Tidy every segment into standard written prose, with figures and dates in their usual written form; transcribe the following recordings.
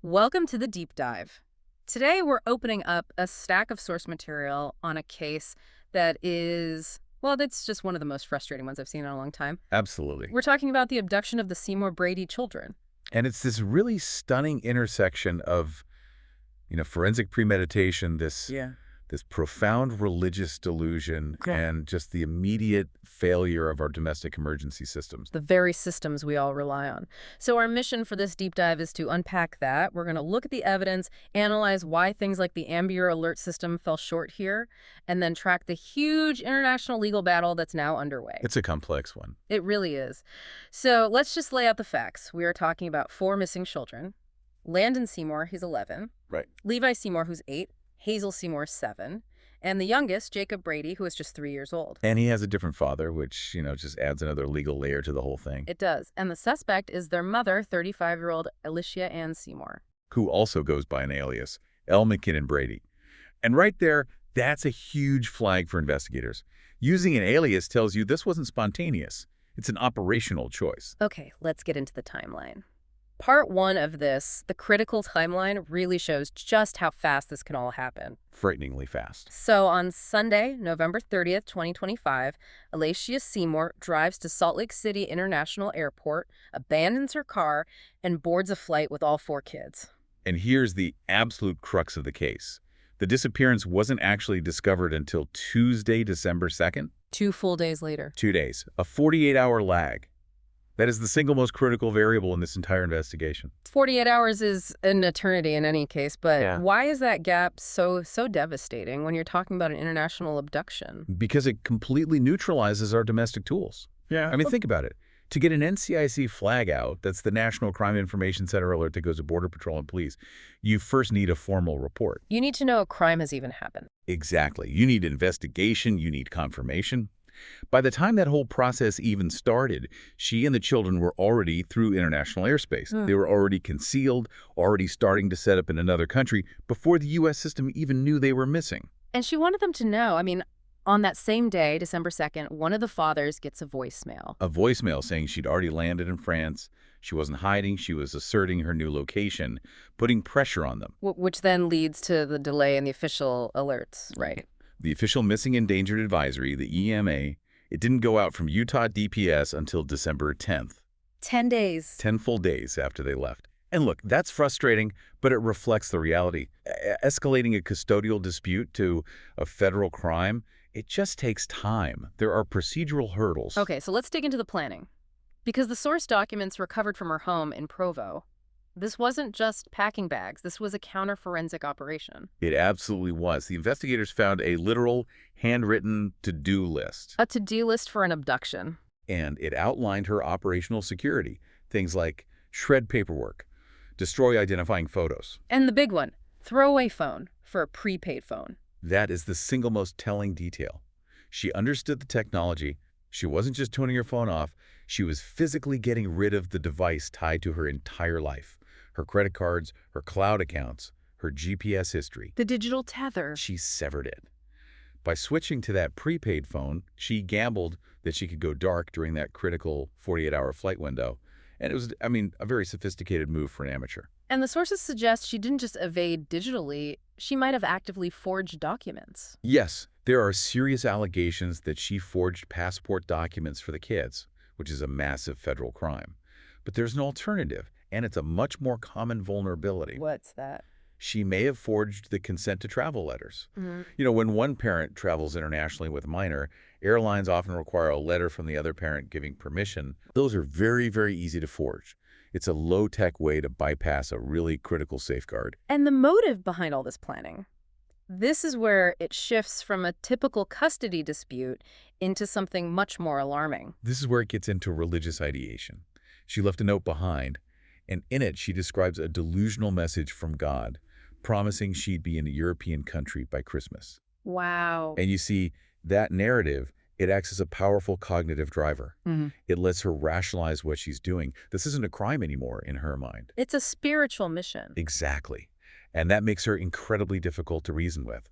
Welcome to the deep dive. Today we're opening up a stack of source material on a case that is, well, that's just one of the most frustrating ones I've seen in a long time. Absolutely. We're talking about the abduction of the Seymour-Brady children. And it's this really stunning intersection of, forensic premeditation, this profound religious delusion, and just the immediate failure of our domestic emergency systems. The very systems we all rely on. So our mission for this deep dive is to unpack that. We're going to look at the evidence, analyze why things like the Amber Alert system fell short here, and then track the huge international legal battle that's now underway. It's a complex one. It really is. So let's just lay out the facts. We are talking about 4 missing children. Landon Seymour, he's 11. Right. Levi Seymour, who's 8. Hazel Seymour, 7. And the youngest, Jacob Brady, who is just 3 years old. And he has a different father, which, just adds another legal layer to the whole thing. It does. And the suspect is their mother, 35-year-old Alicia Ann Seymour. Who also goes by an alias, L. McKinnon Brady. And right there, that's a huge flag for investigators. Using an alias tells you this wasn't spontaneous. It's an operational choice. Okay, let's get into the timeline. Part 1 of this, the critical timeline, really shows just how fast this can all happen. Frighteningly fast. So on Sunday, November 30th, 2025, Alicia Seymour drives to Salt Lake City International Airport, abandons her car, and boards a flight with all 4 kids. And here's the absolute crux of the case. The disappearance wasn't actually discovered until Tuesday, December 2nd. 2 full days later. 2 days. A 48-hour lag. That is the single most critical variable in this entire investigation. 48 hours is an eternity in any case, but why is that gap so devastating when you're talking about an international abduction? Because it completely neutralizes our domestic tools. Yeah. I mean, think about it. To get an NCIC flag out, that's the National Crime Information Center alert that goes to Border Patrol and police, you first need a formal report. You need to know a crime has even happened. Exactly. You need investigation, you need confirmation. By the time that whole process even started, she and the children were already through international airspace. They were already concealed, already starting to set up in another country before the U.S. system even knew they were missing. And she wanted them to know. I mean, on that same day, December 2nd, one of the fathers gets a voicemail. A voicemail saying she'd already landed in France. She wasn't hiding. She was asserting her new location, putting pressure on them. Which then leads to the delay in the official alerts, right? The official Missing Endangered Advisory, the EMA, it didn't go out from Utah DPS until December 10th. 10 days. 10 full days after they left. And look, that's frustrating, but it reflects the reality. Escalating a custodial dispute to a federal crime, it just takes time. There are procedural hurdles. Okay, so let's dig into the planning. Because the source documents recovered from her home in Provo, this wasn't just packing bags. This was a counter-forensic operation. It absolutely was. The investigators found a literal, handwritten to-do list. A to-do list for an abduction. And it outlined her operational security. Things like shred paperwork, destroy identifying photos. And the big one, throwaway phone for a prepaid phone. That is the single most telling detail. She understood the technology. She wasn't just turning her phone off. She was physically getting rid of the device tied to her entire life. Her credit cards, her cloud accounts, her GPS history. The digital tether. She severed it. By switching to that prepaid phone, she gambled that she could go dark during that critical 48-hour flight window. And it was, a very sophisticated move for an amateur. And the sources suggest she didn't just evade digitally, she might have actively forged documents. Yes, there are serious allegations that she forged passport documents for the kids, which is a massive federal crime. But there's an alternative, and it's a much more common vulnerability. What's that? She may have forged the consent to travel letters. When one parent travels internationally with a minor, airlines often require a letter from the other parent giving permission. Those are very, very easy to forge. It's a low-tech way to bypass a really critical safeguard. And the motive behind all this planning? This is where it shifts from a typical custody dispute into something much more alarming. This is where it gets into religious ideation. She left a note behind, and in it she describes a delusional message from God, promising she'd be in a European country by Christmas. Wow. And you see, that narrative, it acts as a powerful cognitive driver. It lets her rationalize what she's doing. This isn't a crime anymore in her mind. It's a spiritual mission. Exactly. And that makes her incredibly difficult to reason with.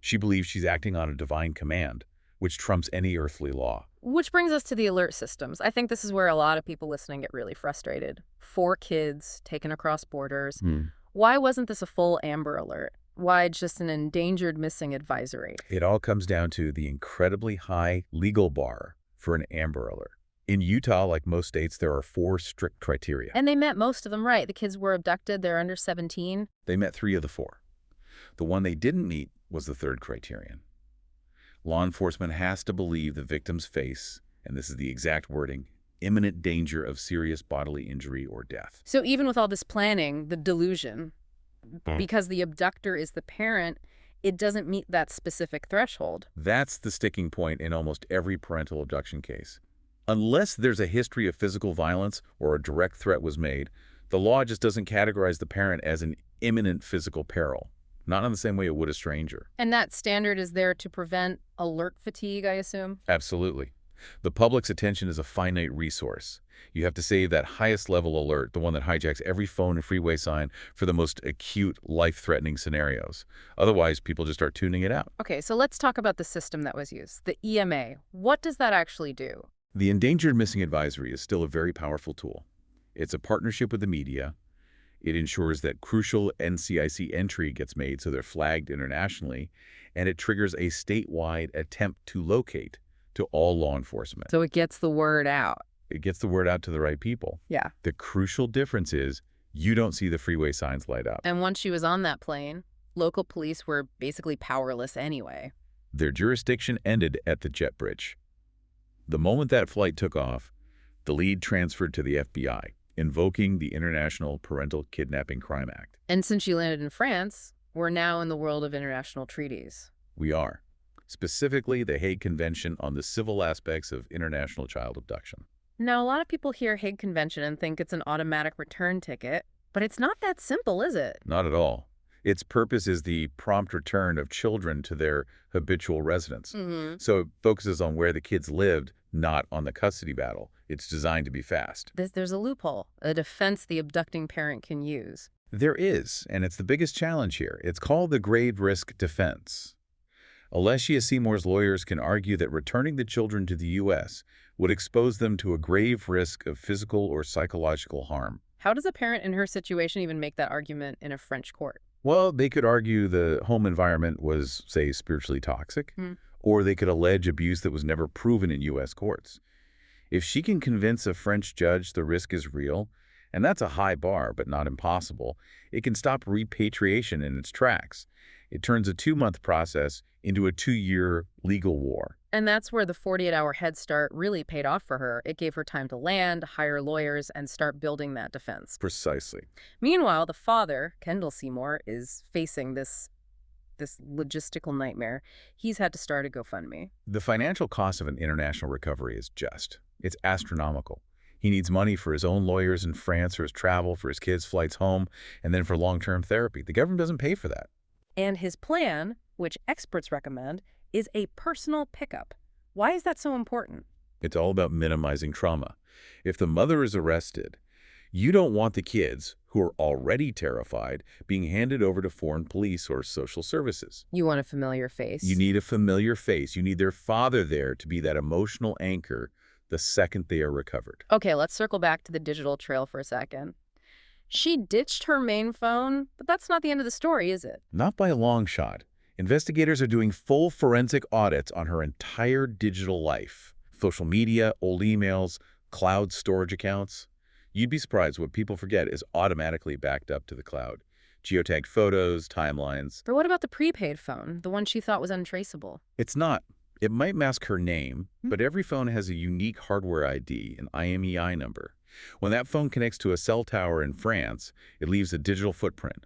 She believes she's acting on a divine command, which trumps any earthly law. Which brings us to the alert systems. I think this is where a lot of people listening get really frustrated. 4 kids taken across borders. Why wasn't this a full Amber Alert? Why just an endangered missing advisory? It all comes down to the incredibly high legal bar for an Amber Alert. In Utah, like most states, there are 4 strict criteria. And they met most of them right. The kids were abducted. They're under 17. They met 3 of the 4. The one they didn't meet was the 3rd criterion. Law enforcement has to believe the victim's face, and this is the exact wording, imminent danger of serious bodily injury or death. So even with all this planning, the delusion, because the abductor is the parent, it doesn't meet that specific threshold. That's the sticking point in almost every parental abduction case. Unless there's a history of physical violence or a direct threat was made, the law just doesn't categorize the parent as an imminent physical peril, not in the same way it would a stranger. And that standard is there to prevent alert fatigue, I assume? Absolutely. The public's attention is a finite resource. You have to save that highest level alert, the one that hijacks every phone and freeway sign, for the most acute, life-threatening scenarios. Otherwise, people just start tuning it out. Okay, so let's talk about the system that was used, the EMA. What does that actually do? The Endangered Missing Advisory is still a very powerful tool. It's a partnership with the media. It ensures that crucial NCIC entry gets made so they're flagged internationally, and it triggers a statewide attempt to locate to all law enforcement. So it gets the word out. It gets the word out to the right people. Yeah. The crucial difference is you don't see the freeway signs light up. And once she was on that plane, local police were basically powerless anyway. Their jurisdiction ended at the jet bridge. The moment that flight took off, the lead transferred to the FBI, invoking the International Parental Kidnapping Crime Act. And since she landed in France, we're now in the world of international treaties. We are. Specifically, the Hague Convention on the Civil Aspects of International Child Abduction. Now, a lot of people hear Hague Convention and think it's an automatic return ticket, but it's not that simple, is it? Not at all. Its purpose is the prompt return of children to their habitual residence. So it focuses on where the kids lived, not on the custody battle. It's designed to be fast. There's a loophole, a defense the abducting parent can use. There is, and it's the biggest challenge here. It's called the grave risk defense. Alessia Seymour's lawyers can argue that returning the children to the U.S. would expose them to a grave risk of physical or psychological harm. How does a parent in her situation even make that argument in a French court? Well, they could argue the home environment was, say, spiritually toxic, or they could allege abuse that was never proven in U.S. courts. If she can convince a French judge the risk is real, and that's a high bar but not impossible, it can stop repatriation in its tracks. It turns a 2-month process into a 2-year legal war. And that's where the 48-hour head start really paid off for her. It gave her time to land, hire lawyers, and start building that defense. Precisely. Meanwhile, the father, Kendall Seymour, is facing this logistical nightmare. He's had to start a GoFundMe. The financial cost of an international recovery is just. It's astronomical. He needs money for his own lawyers in France, for his travel, for his kids' flights home, and then for long-term therapy. The government doesn't pay for that. And his plan, which experts recommend, is a personal pickup. Why is that so important? It's all about minimizing trauma. If the mother is arrested, you don't want the kids, who are already terrified, being handed over to foreign police or social services. You want a familiar face. You need a familiar face. You need their father there to be that emotional anchor the second they are recovered. Okay, let's circle back to the digital trail for a second. She ditched her main phone, but that's not the end of the story, is it? Not by a long shot. Investigators are doing full forensic audits on her entire digital life. Social media, old emails, cloud storage accounts. You'd be surprised what people forget is automatically backed up to the cloud. Geotagged photos, timelines. But what about the prepaid phone, the one she thought was untraceable? It's not. It might mask her name, but every phone has a unique hardware ID, an IMEI number. When that phone connects to a cell tower in France, it leaves a digital footprint.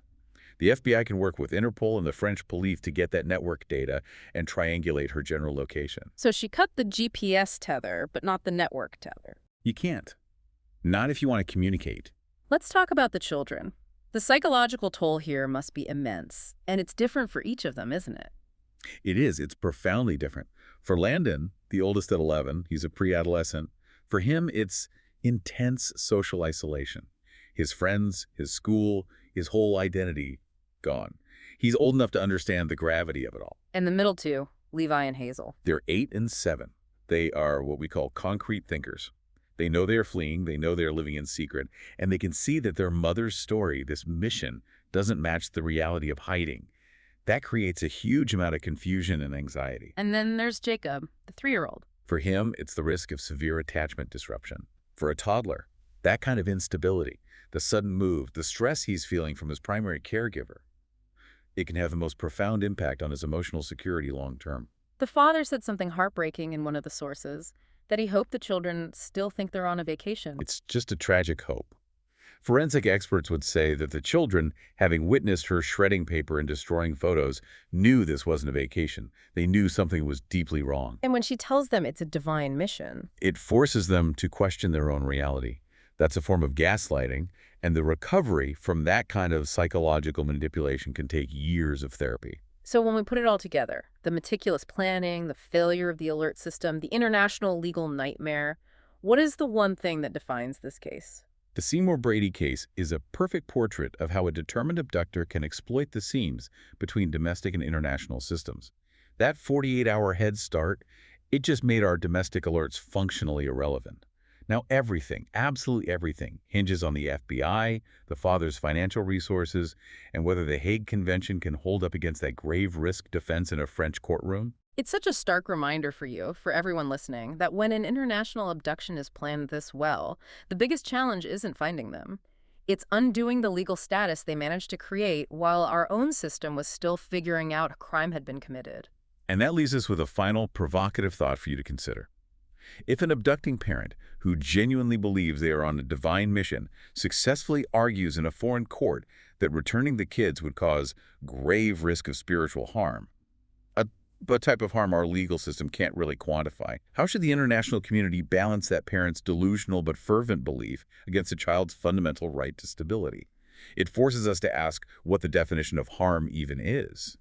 The FBI can work with Interpol and the French police to get that network data and triangulate her general location. So she cut the GPS tether, but not the network tether. You can't. Not if you want to communicate. Let's talk about the children. The psychological toll here must be immense, and it's different for each of them, isn't it? It is. It's profoundly different. For Landon, the oldest at 11, he's a pre-adolescent. For him, it's intense social isolation. His friends, his school, his whole identity gone. He's old enough to understand the gravity of it all. And the middle two, Levi and Hazel. They're 8 and 7. They are what we call concrete thinkers. They know they're fleeing, they know they're living in secret, and they can see that their mother's story, this mission, doesn't match the reality of hiding. That creates a huge amount of confusion and anxiety. And then there's Jacob, the 3-year-old. For him, it's the risk of severe attachment disruption. For a toddler, that kind of instability, the sudden move, the stress he's feeling from his primary caregiver, it can have the most profound impact on his emotional security long term. The father said something heartbreaking in one of the sources, that he hoped the children still think they're on a vacation. It's just a tragic hope. Forensic experts would say that the children, having witnessed her shredding paper and destroying photos, knew this wasn't a vacation. They knew something was deeply wrong. And when she tells them it's a divine mission. It forces them to question their own reality. That's a form of gaslighting, and the recovery from that kind of psychological manipulation can take years of therapy. So when we put it all together, the meticulous planning, the failure of the alert system, the international legal nightmare, what is the one thing that defines this case? The Seymour-Brady case is a perfect portrait of how a determined abductor can exploit the seams between domestic and international systems. That 48-hour head start, it just made our domestic alerts functionally irrelevant. Now everything, absolutely everything, hinges on the FBI, the father's financial resources, and whether the Hague Convention can hold up against that grave risk defense in a French courtroom. It's such a stark reminder for you, for everyone listening, that when an international abduction is planned this well, the biggest challenge isn't finding them. It's undoing the legal status they managed to create while our own system was still figuring out a crime had been committed. And that leaves us with a final provocative thought for you to consider. If an abducting parent who genuinely believes they are on a divine mission successfully argues in a foreign court that returning the kids would cause grave risk of spiritual harm, a type of harm our legal system can't really quantify, how should the international community balance that parent's delusional but fervent belief against a child's fundamental right to stability? It forces us to ask what the definition of harm even is.